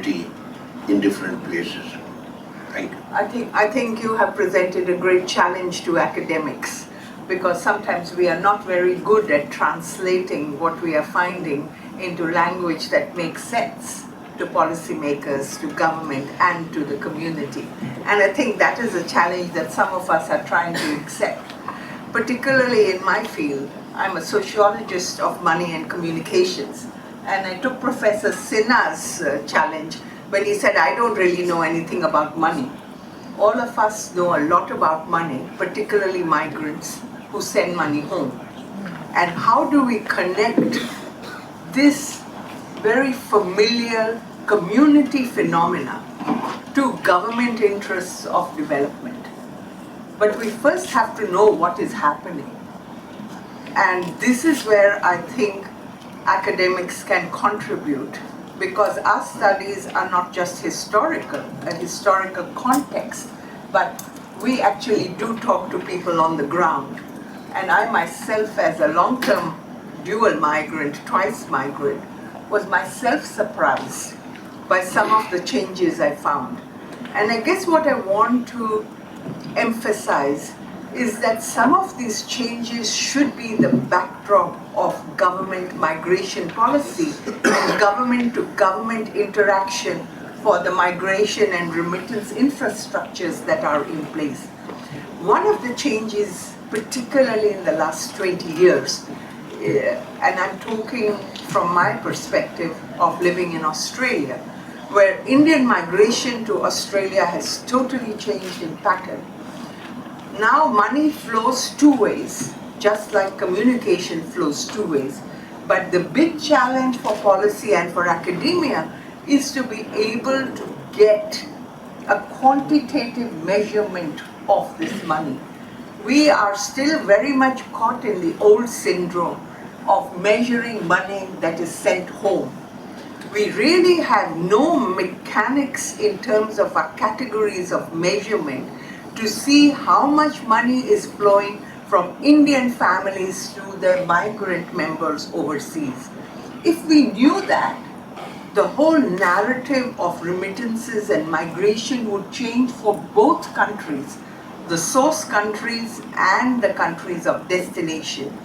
in different places. Thank you. I think you have presented a great challenge to academics, because sometimes we are not very good at translating what we are finding into language that makes sense to policymakers, to government, and to the community. And I think that is a challenge that some of us are trying to accept. Particularly in my field, I'm a sociologist of money and communications. And I took Professor Sinha's challenge when he said, I don't really know anything about money. All of us know a lot about money, particularly migrants who send money home. And how do we connect this very familiar community phenomena to government interests of development? But we first have to know what is happening. And this is where I think academics can contribute, because our studies are not just historical, a historical context, but we actually do talk to people on the ground. And I myself, as a long-term dual migrant, twice migrant, was myself surprised by some of the changes I found. And I guess what I want to emphasize is that some of these changes should be the backdrop of government migration policy and government-to-government interaction for the migration and remittance infrastructures that are in place. One of the changes, particularly in the last 20 years, and I'm talking from my perspective of living in Australia, where Indian migration to Australia has totally changed in pattern. Now money flows two ways, just like communication flows two ways. But the big challenge for policy and for academia is to be able to get a quantitative measurement of this money. We are still very much caught in the old syndrome of measuring money that is sent home. We really have no mechanics in terms of our categories of measurement to see how much money is flowing from Indian families to their migrant members overseas. If we knew that, the whole narrative of remittances and migration would change for both countries, the source countries and the countries of destination.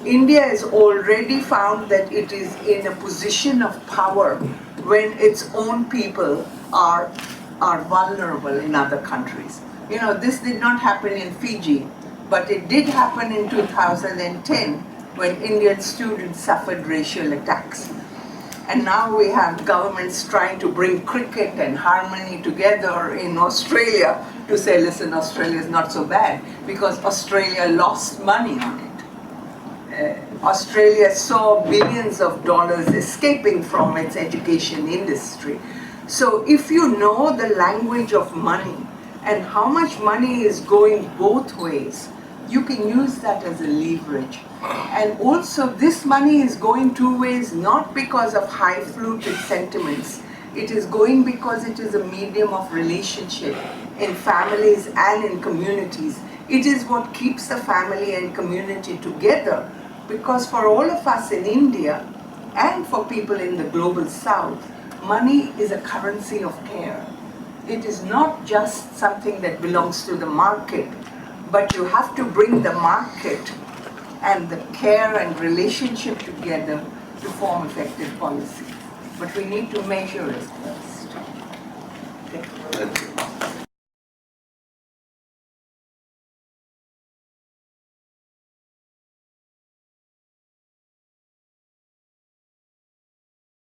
India has already found that it is in a position of power when its own people are vulnerable in other countries. You know, this did not happen in Fiji, but it did happen in 2010 when Indian students suffered racial attacks. And now we have governments trying to bring cricket and harmony together in Australia to say, listen, Australia is not so bad, because Australia lost money on it. Australia saw billions of dollars escaping from its education industry. So if you know the language of money and how much money is going both ways, you can use that as a leverage. And also this money is going two ways, not because of high-fluted sentiments. It is going because it is a medium of relationship in families and in communities. It is what keeps the family and community together, because for all of us in India and for people in the global south, money is a currency of care. It is not just something that belongs to the market, but you have to bring the market and the care and relationship together to form effective policy. But we need to measure it first. Okay.